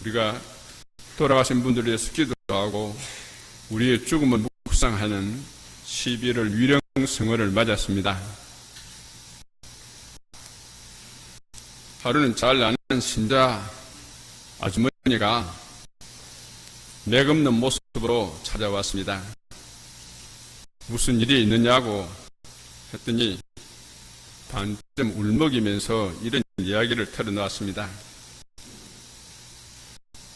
우리가 돌아가신 분들에 대해서 기도하고 우리의 죽음을 묵상하는 11월 위령성어를 맞았습니다. 하루는 잘 아는 신자 아주머니가 맥없는 모습으로 찾아왔습니다. 무슨 일이 있느냐고 했더니 반쯤 울먹이면서 이런 이야기를 털어놓았습니다.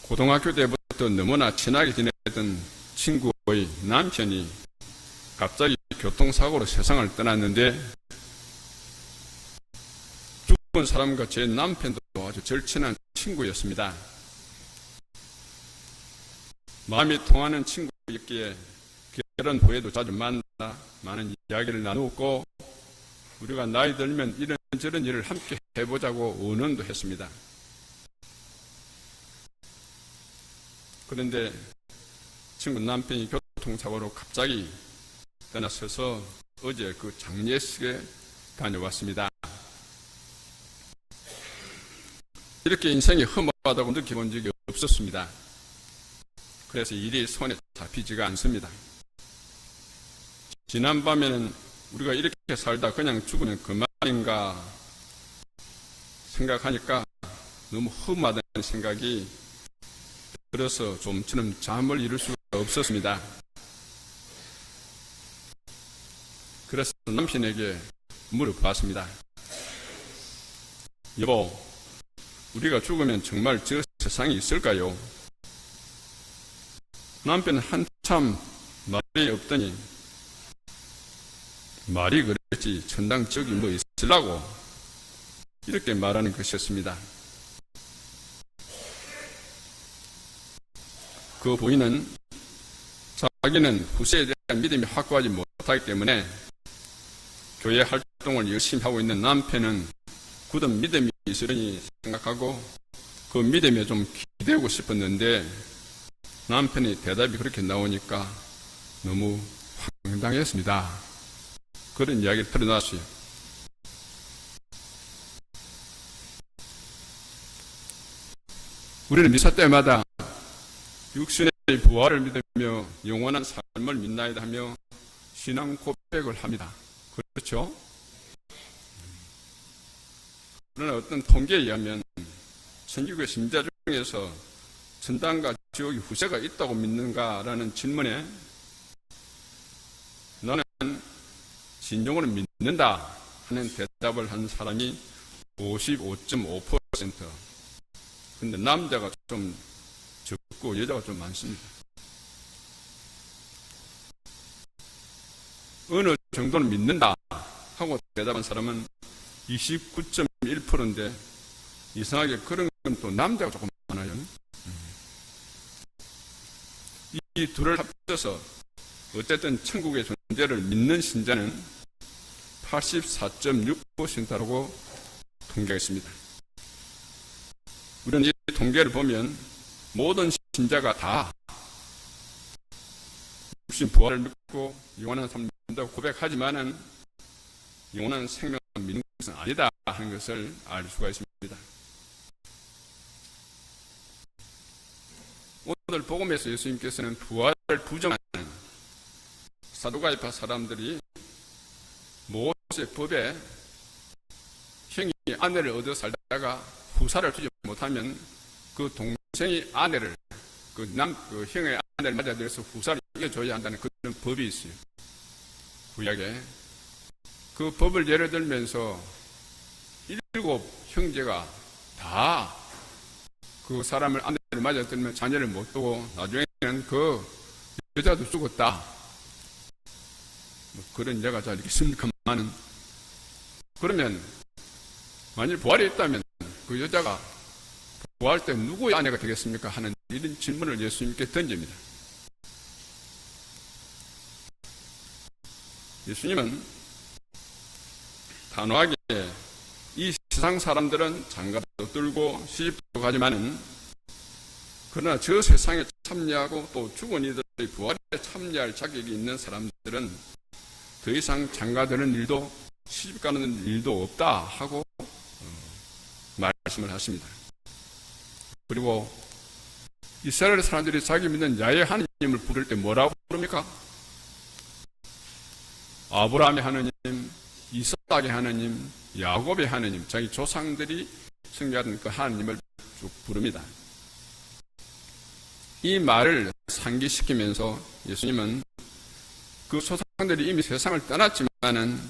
고등학교 때부터 너무나 친하게 지내던 친구의 남편이 갑자기 교통사고로 세상을 떠났는데 죽은 사람과 제 남편도 아주 절친한 친구였습니다. 마음이 통하는 친구였기에 결혼 후에도 자주 만나 많은 이야기를 나누었고 우리가 나이 들면 이런저런 일을 함께 해보자고 의논도 했습니다. 그런데 친구 남편이 교통사고로 갑자기 떠나서서 어제 그 장례식에 다녀왔습니다. 이렇게 인생이 험하다고 느껴본 적이 없었습니다. 그래서 일이 손에 잡히지가 않습니다. 지난밤에는 우리가 이렇게 살다 그냥 죽으면 그만인가 생각하니까 너무 험하다는 생각이 들어서 좀처럼 잠을 이룰 수가 없었습니다. 그래서 남편에게 물어봤습니다. 여보, 우리가 죽으면 정말 저 세상에 있을까요? 남편은 한참 말이 없더니 말이 그랬지 천당 저기 뭐 있으려고 이렇게 말하는 것이었습니다. 그 부인은 자기는 후세에 대한 믿음이 확고하지 못하기 때문에 교회 활동을 열심히 하고 있는 남편은 굳은 믿음이 있으려니 생각하고 그 믿음에 좀 기대고 싶었는데 남편의 대답이 그렇게 나오니까 너무 황당했습니다. 그런 이야기를 털어놨어요. 우리는 미사 때마다 육신의 부활을 믿으며 영원한 삶을 믿나이다 하며 신앙 고백을 합니다. 그렇죠? 그러나 어떤 통계에 의하면 천주교 신자 중에서 천당과 지옥이 후세가 있다고 믿는가라는 질문에 나는 진정으로 믿는다 하는 대답을 한 사람이 55.5%. 근데 남자가 좀 적고 여자가 좀 많습니다. 어느 정도는 믿는다 하고 대답한 사람은 29.1%인데 이상하게 그런 건 또 남자가 조금 많아요. 이 둘을 합쳐서 어쨌든 천국의 존재를 믿는 신자는 84.6%라고 통계했습니다. 우리는 이 통계를 보면 모든 신자가 다 육신 부활을 믿고 영원한 삶을 믿는다고 고백하지만은 영원한 생명을 믿는 것은 아니다 하는 것을 알 수가 있습니다. 오늘 복음에서 예수님께서는 부활을 부정하는 사두가이파 사람들이 모세 법에 형이 아내를 얻어 살다가 후사를 주지 못하면 그 동생의 아내를 그 형의 아내를 맞아들여서 후사를 이겨줘야 한다는 그런 법이 있어요. 구약에. 그 법을 예를 들면서 7 형제가 다 그 사람을 아내를 맞아들면 자녀를 못 두고 나중에는 그 여자도 죽었다. 뭐 그런 예가 잘 있습니까만은 그러면 만일 부활이 있다면 그 여자가 부활 때 누구의 아내가 되겠습니까? 하는 이런 질문을 예수님께 던집니다. 예수님은 단호하게 이 세상 사람들은 장가도 들고 시집도 가지만은 그러나 저 세상에 참여하고 또 죽은 이들의 부활에 참여할 자격이 있는 사람들은 더 이상 장가드는 일도 시집 가는 일도 없다 하고 말씀을 하십니다. 그리고 이스라엘 사람들이 자기 믿는 야훼 하나님을 부를 때 뭐라고 부릅니까? 아브라함의 하나님, 이삭의 하나님, 야곱의 하나님, 자기 조상들이 섬기던 그 하나님을 쭉 부릅니다. 이 말을 상기시키면서 예수님은 그 조상들이 이미 세상을 떠났지만은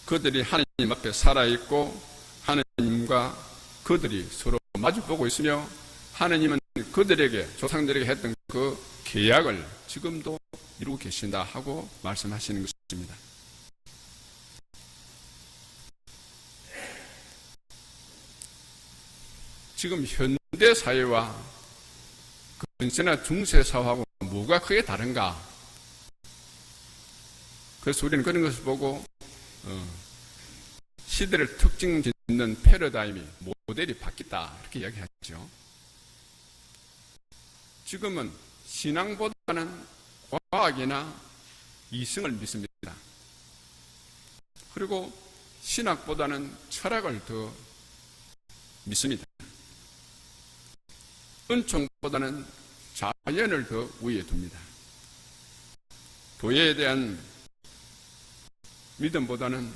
그들이 하나님 앞에 살아있고 하나님과 그들이 서로 마주보고 있으며 하나님은 그들에게, 조상들에게 했던 그 계약을 지금도 이루고 계신다 하고 말씀하시는 것입니다. 지금 현대 사회와 근세나 중세 사회하고 뭐가 크게 다른가? 그래서 우리는 그런 것을 보고 시대를 특징 짓는 패러다임이, 모델이 바뀌었다 이렇게 이야기하죠. 지금은 신앙보다는 과학이나 이성을 믿습니다. 그리고 신학보다는 철학을 더 믿습니다. 은총보다는 자연을 더 위에 둡니다. 교회에 대한 믿음보다는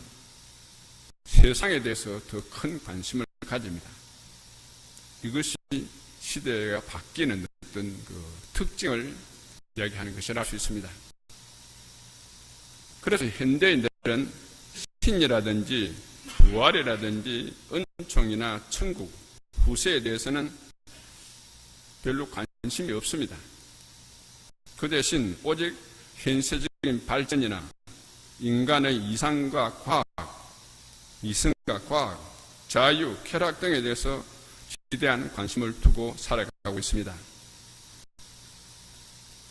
세상에 대해서 더 큰 관심을 가집니다. 이것이 시대가 바뀌는 어떤 그 특징을 이야기하는 것이라 할 수 있습니다. 그래서 현대인들은 신이라든지 부활이라든지 은총이나 천국, 후세에 대해서는 별로 관심이 없습니다. 그 대신 오직 현세적인 발전이나 인간의 이성과 과학, 자유, 쾌락 등에 대해서 지대한 관심을 두고 살아가고 있습니다.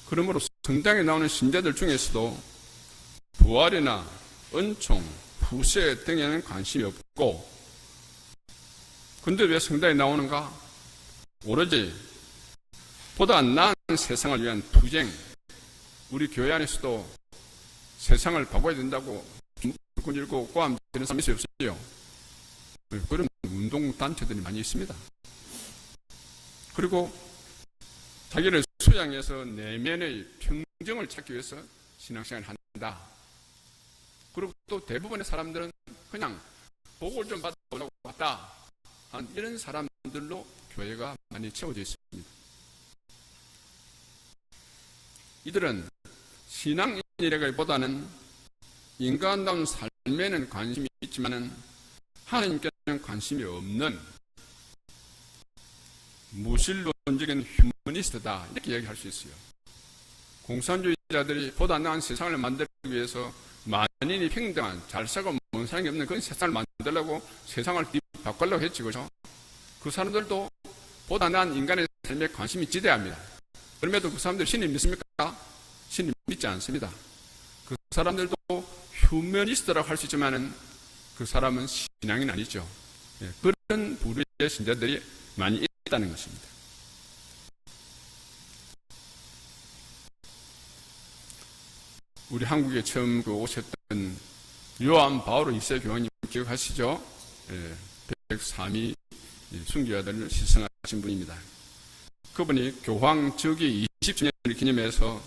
그러므로 성당에 나오는 신자들 중에서도 부활이나 은총, 후세 등에는 관심이 없고, 근데 왜 성당에 나오는가? 오로지 보다 나은 세상을 위한 투쟁, 우리 교회 안에서도 세상을 바꿔야 된다고 불끈 일고 고함 되는 사람이 없어요. 그런 운동단체들이 많이 있습니다. 그리고 자기를 수양해서 내면의 평정을 찾기 위해서 신앙생활을 한다. 그리고 또 대부분의 사람들은 그냥 복을 좀 받아보려고 왔다 한 이런 사람들로 교회가 많이 채워져 있습니다. 이들은 신앙인이라기보다는 인간다운 삶에는 관심이 있지만은 하나님께는 관심이 없는 무신론적인 휴머니스트다 이렇게 이야기할 수 있어요. 공산주의자들이 보다 나은 세상을 만들기 위해서 만인이 평등한, 잘 살고 못 사는 게 없는 그런 세상을 만들려고 세상을 바꾸려고 했지, 그죠? 그 사람들도 보다 나은 인간의 삶에 관심이 지대합니다. 그럼에도 그 사람들 신이 믿습니까? 신이 믿지 않습니다. 그 사람들도 휴머니스트라고 할 수 있지만은 그 사람은 신앙인 아니죠. 그런 부류의 신자들이 많이 있다는 것입니다. 우리 한국에 처음 오셨던 요한 바오로 2세 교황님 기억하시죠? 103위 순교자들을 시성하신 분입니다. 그분이 교황 즉위 20주년을 기념해서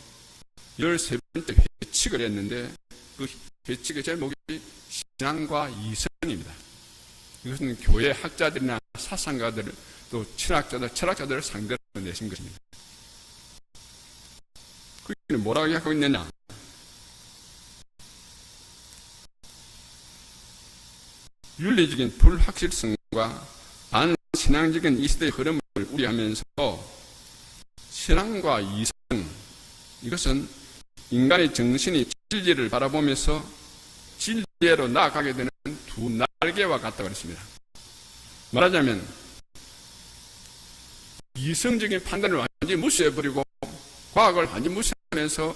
13번째 회칙을 했는데 그 회칙의 제목이 신앙과 이성입니다. 이것은 교회 학자들이나 사상가들, 또 철학자들을 상대로 내신 것입니다. 그게 뭐라고 하고 있느냐? 윤리적인 불확실성과 반신앙적인 이 시대의 흐름을 우려하면서 신앙과 이성, 이것은 인간의 정신이 진리를 바라보면서 진리로 나아가게 되는 두 날개와 같다고 그랬습니다. 말하자면 이성적인 판단을 완전히 무시해버리고 과학을 완전히 무시하면서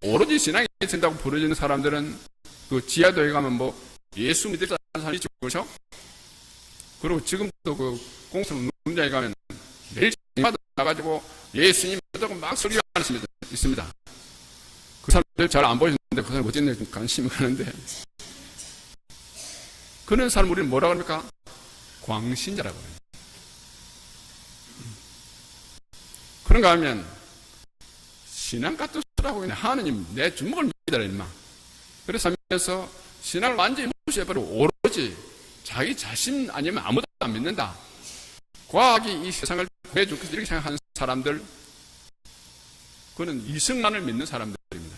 오로지 신앙이 된다고 부르짖는 사람들은 그 지하도에 가면 뭐 예수 믿으라는 사람이 있죠, 그렇죠? 그리고 지금도 그 공성 농장에 가면 매일 마다 나가지고 예수님 믿다고 막 설교하는 사람이 있습니다. 그 사람들 잘 안 보이는데 그 사람 어쨌든 관심이 가는데, 그런 사람 우리는 뭐라고 합니까? 광신자라고 해요. 그런가 하면 신앙과 뜻을 하고 있는 하느님 내 주먹을 믿어라 임마. 그래서 하면서 신앙을 완전히 무시해버리고 오로지 자기 자신 아니면 아무도 안 믿는다. 과학이 이 세상을 구해줄 것이다 이렇게 생각하는 사람들, 그는 이승만을 믿는 사람들입니다.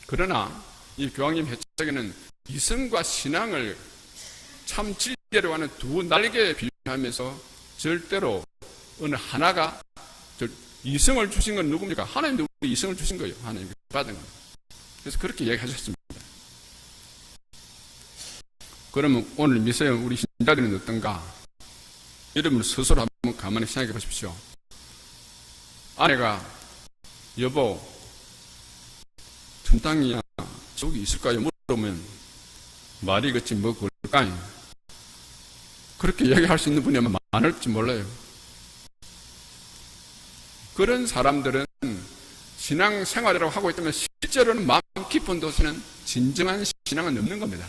그러나 이 교황님 해석에는 이승과 신앙을 참 진리로 하는 두 날개에 비유하면서 절대로 어느 하나가 이승을 주신 건 누굽니까? 하나님도 우리 이승을 주신 거예요. 하나님이 받은 겁니다. 그래서 그렇게 얘기하셨습니다. 그러면 오늘 미세요 우리 신자들은 어떤가? 여러분 스스로 한번 가만히 생각해 보십시오. 아내가 여보 천당이야 저기 있을까요? 물어보면 말이 그치 뭐 그럴까요? 그렇게 얘기할 수 있는 분이 아마 많을지 몰라요. 그런 사람들은 신앙생활이라고 하고 있다면 실제로는 마음 깊은 곳에는 진정한 신앙은 없는 겁니다.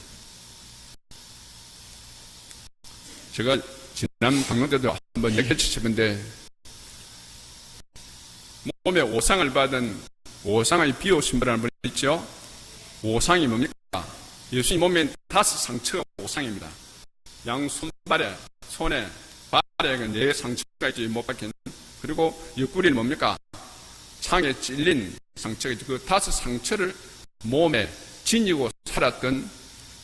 제가 지난 방송 때도 한번 얘기해 주셨는데 몸에 오상을 받은 오상의 비오신부라는 분이 있죠. 오상이 뭡니까? 예수님 몸에 5 상처가 오상입니다. 양 손발에 손에 발에 4 상처가 있지 못 박힌. 그리고 옆구리는 뭡니까? 창에 찔린 상처가 있죠. 그 5 상처를 몸에 지니고 살았던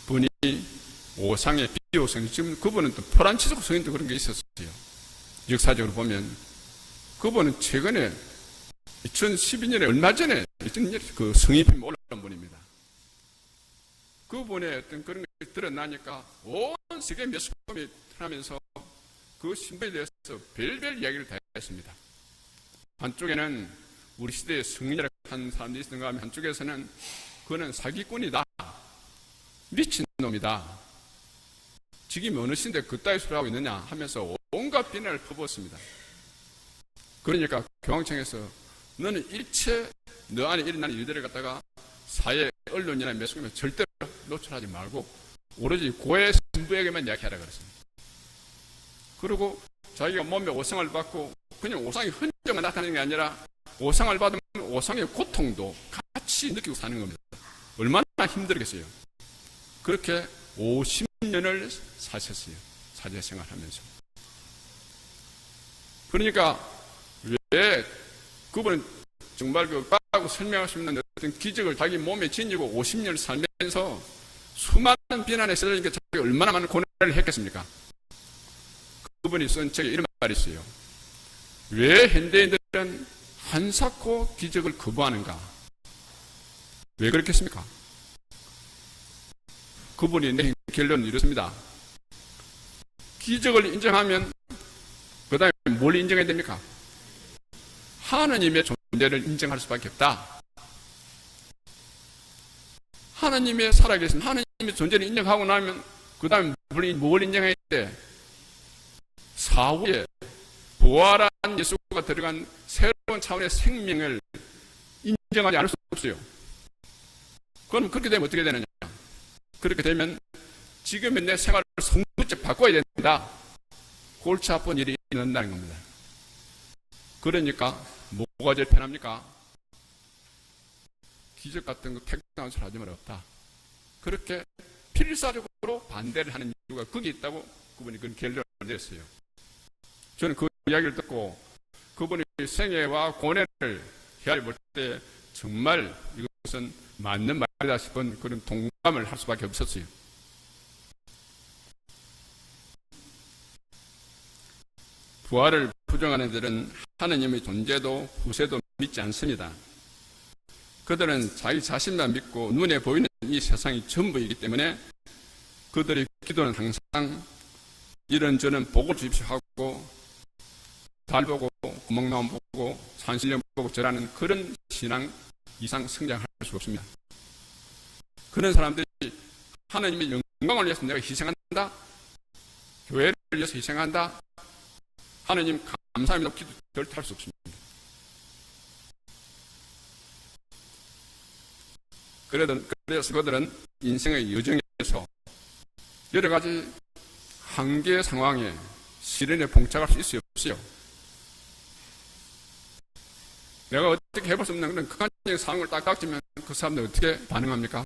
분이 오상의 비오성. 지금 그분은 또 프란치스코 성인도 그런 게 있었어요. 역사적으로 보면 그분은 최근에 2012년에 얼마 전에 그 성인품이 올라온 분입니다. 그분의 어떤 그런 게 드러나니까 온 세계 매스컴이 하면서 그 신분에 대해서 별별 이야기를 다 했습니다. 한쪽에는 우리 시대의 성인이라고 하는 사람들이 있는가 하면 한쪽에서는 그는 사기꾼이다. 미친놈이다. 지금이 어느 시대에 그따위 소리 하고 있느냐 하면서 온갖 비난을 퍼부었습니다. 그러니까 교황청에서 너는 일체 너 안에 일어나는 일들을 갖다가 사회 언론이나 매스컴에 절대로 노출하지 말고 오로지 고해 신부에게만 이야기하라 그랬습니다. 그리고 자기가 몸에 오상을 받고 그냥 오상이 흔적만 나타나는 게 아니라 오상을 받으면 오상의 고통도 같이 느끼고 사는 겁니다. 얼마나 힘들겠어요. 그렇게 50년을 사셨어요. 사제 생활하면서. 그러니까 왜 그분은 정말 그 빠고 설명할 수 있는 어떤 기적을 자기 몸에 지니고 50년을 살면서 수많은 비난에 쓰러지니까 자기가 얼마나 많은 고뇌를 했겠습니까? 그분이 쓴 책에 이런 말이 있어요. 왜 현대인들은 한사코 기적을 거부하는가? 왜 그렇겠습니까? 그분이 내 결론은 이렇습니다. 기적을 인정하면 그 다음에 뭘 인정해야 됩니까? 하나님의 존재를 인정할 수밖에 없다. 하나님의 살아계신 하나님의 존재를 인정하고 나면 그 다음에 뭘 인정해야 돼? 사후에 부활한 예수가 들어간 새로운 차원의 생명을 인정하지 않을 수 없어요. 그럼 그렇게 되면 어떻게 되느냐? 그렇게 되면 지금의 내 생활을 성부적 바꿔야 된다. 골치 아픈 일이 일어난다는 겁니다. 그러니까 뭐가 제일 편합니까? 기적 같은 거 택당한 소리 하지 말아 없다. 그렇게 필사적으로 반대를 하는 이유가 거기 있다고 그분이 그런 결론을 내렸어요. 저는 그 이야기를 듣고 그분의 생애와 고뇌를 헤아려 볼 때 정말 이것은 맞는 말이다 싶은 그런 동감을 할 수밖에 없었어요. 부활을 부정하는 이들은 하느님의 존재도 후세도 믿지 않습니다. 그들은 자기 자신만 믿고 눈에 보이는 이 세상이 전부이기 때문에 그들의 기도는 항상 이런저런 복을 주십시오 하고 달 보고 구멍나무 보고 산신령 보고 절하는 그런 신앙 이상 성장할 수 없습니다. 그런 사람들이 하나님의 영광을 위해서 내가 희생한다, 교회를 위해서 희생한다, 하나님 감사합니다 기도 절대 할 수 없습니다. 그래서 그들은 인생의 여정에서 여러 가지 한계 상황에 시련에 봉착할 수 있어요, 없어요? 내가 어떻게 해볼 수 없는 그런 극한적인 상황을 딱 닥치면 그 사람들 어떻게 반응합니까?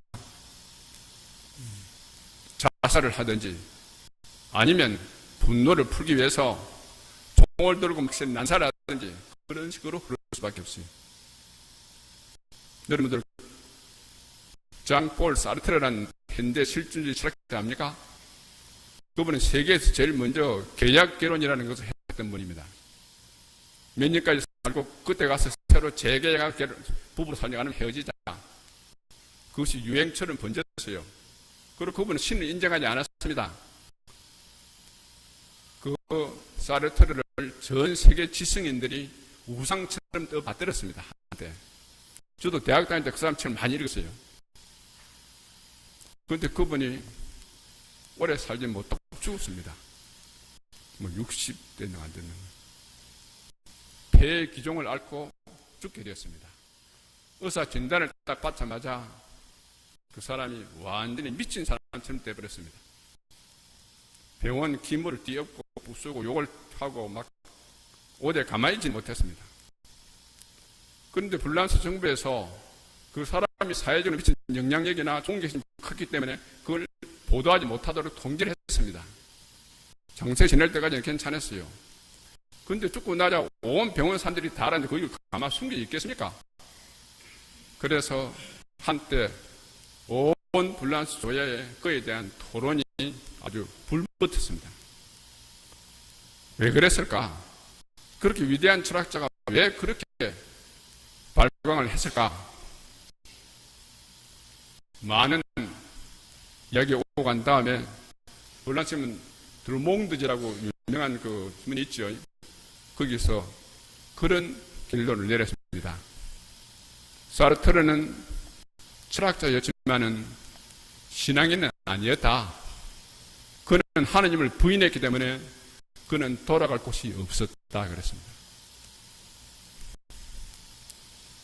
자살을 하든지 아니면 분노를 풀기 위해서 총을 들고 난사를 하든지 그런 식으로 흐를 수밖에 없어요. 여러분들 장폴 사르트르라는 현대 실존주의 철학자 압니까? 그분은 세계에서 제일 먼저 계약결혼이라는 것을 했던 분입니다. 몇 년까지 살고 그때 가서 새로 재계약 부부로 살려가는 헤어지자. 그것이 유행처럼 번졌어요. 그리고 그분은 신을 인정하지 않았습니다. 그 사르트르를 전 세계 지성인들이 우상처럼 떠받들었습니다. 한때. 저도 대학 다닐 때 그 사람처럼 많이 읽었어요. 그런데 그분이 오래 살지 못하고 죽었습니다. 뭐 60대는 안 되는. 폐의 기종을 앓고 죽게 되었습니다. 의사 진단을 딱 받자마자 그 사람이 완전히 미친 사람처럼 되어버렸습니다. 병원 기물을 띄엎고 부수고 욕을 하고 막 오대 가만히 있지 못했습니다. 그런데 불란스 정부에서 그 사람이 사회적으로 미친 영향력이나 종교심이 컸기 때문에 그걸 보도하지 못하도록 통제를 했습니다. 장세 지낼 때까지는 괜찮았어요. 그런데 죽고 나자 온 병원 사람들이 다 알았는데 거기 가만 숨겨 있겠습니까? 그래서 한때 온 불란스 조야에 그에 대한 토론이 아주 불붙었습니다. 왜 그랬을까? 그렇게 위대한 철학자가 왜 그렇게 발광을 했을까? 많은 이야기 오고 간 다음에 불란스는 드루몽드지라고 유명한 그 문이 있죠. 거기서 그런 결론을 내렸습니다. 사르트르는 철학자였지만은 신앙인은 아니었다. 그는 하느님을 부인했기 때문에 그는 돌아갈 곳이 없었다 그랬습니다.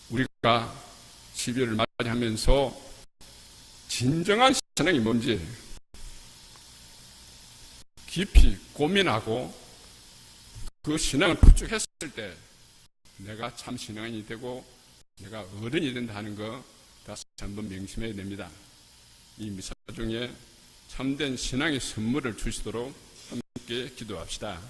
우리가 12월을 맞이하면서 진정한 신앙이 뭔지 깊이 고민하고 그 신앙을 구축했을 때 내가 참 신앙인이 되고 내가 어른이 된다 하는 거 다시 한번 명심해야 됩니다. 이 미사 중에 참된 신앙의 선물을 주시도록 함께 기도합시다.